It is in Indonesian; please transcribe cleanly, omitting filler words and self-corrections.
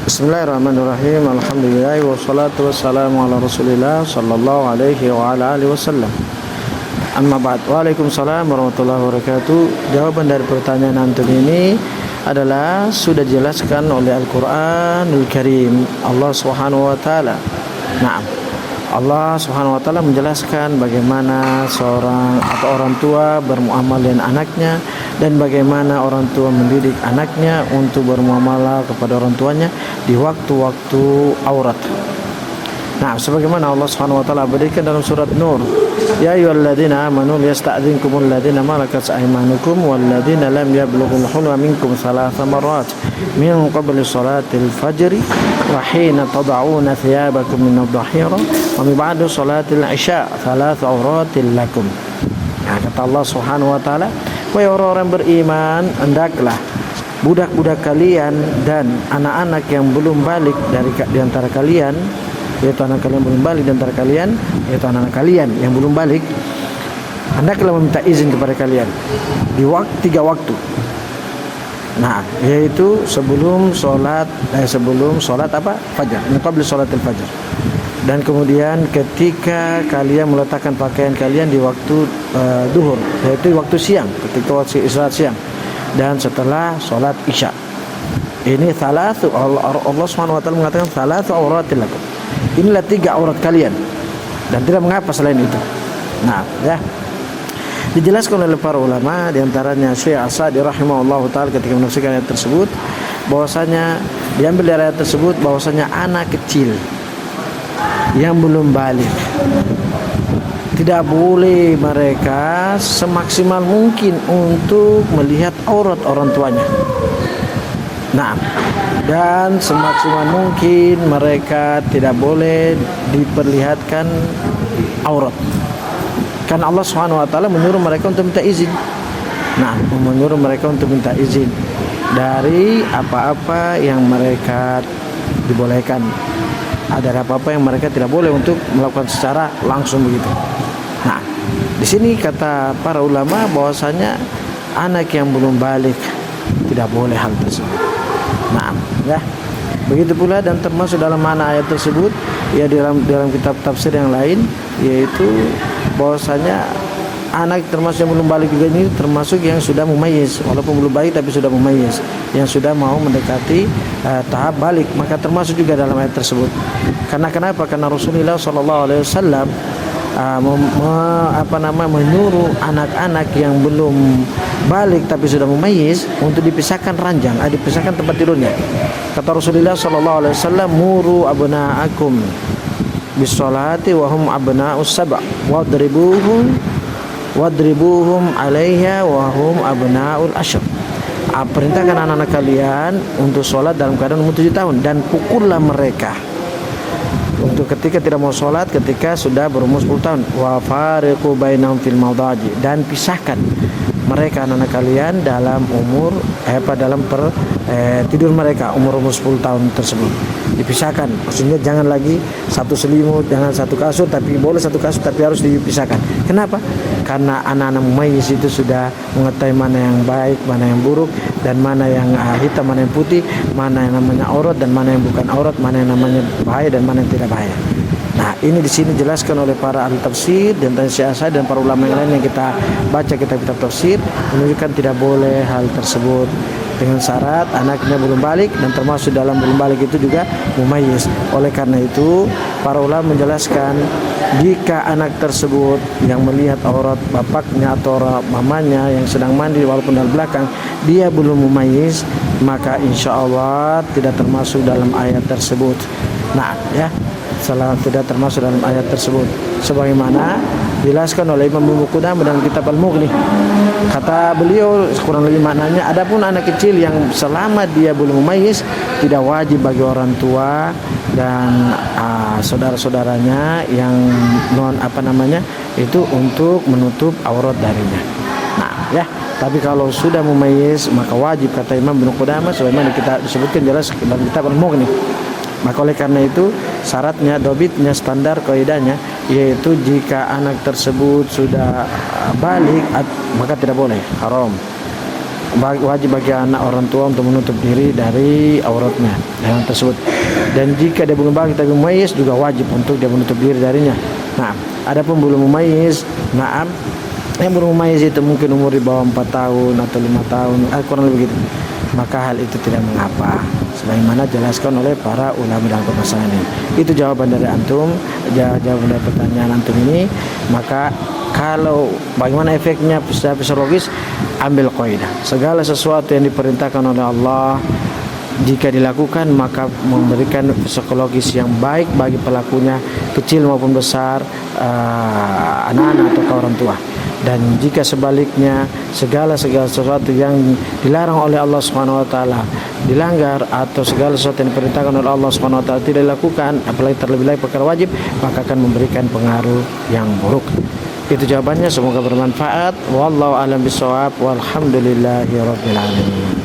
Bismillahirrahmanirrahim. Alhamdulillah wassalatu wassalamu ala Rasulillah sallallahu alaihi wa ala alihi wasallam. Amma ba'd. Waalaikumsalam warahmatullahi wabarakatuh. Jawaban dari pertanyaan antum ini adalah sudah dijelaskan oleh Al-Qur'anul Karim. Allah Subhanahu wa taala. Naam. Allah Subhanahu wa taala menjelaskan bagaimana seorang atau orang tua bermuamalah dengan anaknya dan bagaimana orang tua mendidik anaknya untuk bermuamalah kepada orang tuanya di waktu-waktu aurat. Nah, sebagaimana Allah Subhanahu wa taala berikan dalam surat Nur, ya ayyuhalladzina amanu liyasta'dzinkumul ladzina malakat aymanukum walladzina lam yablughul hulma minkum thalatha marrat min qabli salatil fajri wa hina tad'una thiyabakum min adh-dhahira wa min ba'di salatil isya thalatha auratil lakum. Nah, kata Allah Subhanahu wa taala, wahai orang-orang beriman, hendaklah budak-budak kalian dan anak-anak yang belum balik di antara kalian, yaitu anak kalian belum balik di antara kalian, yaitu anak-anak kalian yang belum balik, hendaklah meminta izin kepada kalian di tiga waktu. Nah, yaitu sebelum sholat fajar, qabla sholatil fajar. Dan kemudian ketika kalian meletakkan pakaian kalian di waktu duhur, yaitu waktu siang, ketika waktu istirahat siang, dan setelah sholat isya. Ini thalathu, Allah Subhanahu wa taala mengatakan thalathu auratil lakum. Inilah tiga aurat kalian dan tidak mengapa selain itu. Nah, ya. Dijelaskan oleh para ulama, di antaranya Syekh As-Sa'di rahimahullahu taala ketika menafsirkan ayat tersebut, bahwasanya diambil dari ayat tersebut bahwasanya anak kecil yang belum balik tidak boleh mereka semaksimal mungkin untuk melihat aurat orang tuanya. Nah, dan semaksimal mungkin mereka tidak boleh diperlihatkan aurat. Kan Allah Subhanahu wa taala menyuruh mereka untuk minta izin. Nah, menyuruh mereka untuk minta izin dari apa-apa yang mereka dibolehkan. Ada apa-apa yang mereka tidak boleh untuk melakukan secara langsung begitu. Nah, di sini kata para ulama bahwasanya anak yang belum balik tidak boleh hal tersebut. Nah, ya. Begitu pula dan termasuk dalam mana ayat tersebut ya dalam kitab tafsir yang lain, yaitu bahwasanya anak termasuk yang belum balik juga ini termasuk yang sudah mumayyiz, walaupun belum balik tapi sudah mumayyiz, yang sudah mau mendekati tahap balik, maka termasuk juga dalam ayat tersebut. Karena kenapa? Karena Rasulullah SAW menyuruh anak-anak yang belum balik tapi sudah mumayyiz untuk dipisahkan ranjang, dipisahkan tempat tidurnya. Kata Rasulullah SAW, muru abna'akum bis-salati wa hum abna'us sab' wadribuhum 'alaiha wa hum abna'ul ashr. Perintahkan anak-anak kalian untuk sholat dalam keadaan umur 7 tahun dan pukullah mereka untuk ketika tidak mau sholat ketika sudah berumur 10 tahun. Wa fariqu bainahum fil madaji, dan pisahkan mereka anak-anak kalian dalam umur tidur mereka umur 10 tahun tersebut. Dipisahkan, maksudnya jangan lagi satu selimut, jangan satu kasur, tapi boleh satu kasur tapi harus dipisahkan. Kenapa? Karena anak-anak mumayyiz itu sudah mengetahui mana yang baik, mana yang buruk, dan mana yang hitam, mana yang putih, mana yang namanya aurat dan mana yang bukan aurat, mana yang namanya bahaya dan mana yang tidak bahaya. Nah, ini di sini dijelaskan oleh para ahli tafsir dan Syekh As-Sa'di dan para ulama yang lain yang kita baca kitab-kitab tafsir menunjukkan tidak boleh hal tersebut dengan syarat anaknya belum balik, dan termasuk dalam belum balik itu juga mumayyiz. Oleh karena itu, para ulama menjelaskan jika anak tersebut yang melihat aurat bapaknya atau mamanya yang sedang mandi walaupun dari belakang dia belum mumayyiz, maka insya Allah tidak termasuk dalam ayat tersebut. Nah, ya, tidak termasuk dalam ayat tersebut, sebagaimana dijelaskan oleh Imam Ibnu Qudamah dalam kitab Al-Mughni. Kata beliau kurang lebih maknanya, adapun anak kecil yang selama dia belum mumayyiz tidak wajib bagi orang tua dan saudara-saudaranya yang itu untuk menutup aurat darinya. Nah, ya, tapi kalau sudah mumayyiz maka wajib, kata Imam Ibnu Qudamah, sebagaimana kita disebutkan jelas dalam kitab Al-Mughni. Maka oleh karena itu syaratnya, dobitnya, standar kaidahnya, yaitu jika anak tersebut sudah balik maka tidak boleh, haram. wajib bagi anak orang tua untuk menutup diri dari auratnya yang tersebut. Dan jika dia belum bagi tapi mumayyiz juga wajib untuk dia menutup diri darinya. Nah, adapun belum mumayyiz, yang belum mumayyiz itu mungkin umur di bawah 4 tahun atau 5 tahun, kurang lebih begitu, maka hal itu tidak mengapa, sebagaimana jelaskan oleh para ulama dalam permasalahan ini. Itu jawaban dari antum, jawaban dari pertanyaan antum ini. Maka kalau bagaimana efeknya secara psikologis, ambil kaidah, segala sesuatu yang diperintahkan oleh Allah jika dilakukan maka memberikan psikologis yang baik bagi pelakunya, kecil maupun besar, anak-anak atau orang tua. Dan jika sebaliknya segala sesuatu yang dilarang oleh Allah Subhanahu wa taala dilanggar, atau segala sesuatu yang diperintahkan oleh Allah Subhanahu wa taala tidak dilakukan, apalagi terlebih lagi perkara wajib, maka akan memberikan pengaruh yang buruk. Itu jawabannya, semoga bermanfaat. Wallahu a'lam bishawab. Walhamdulillahirabbil alamin.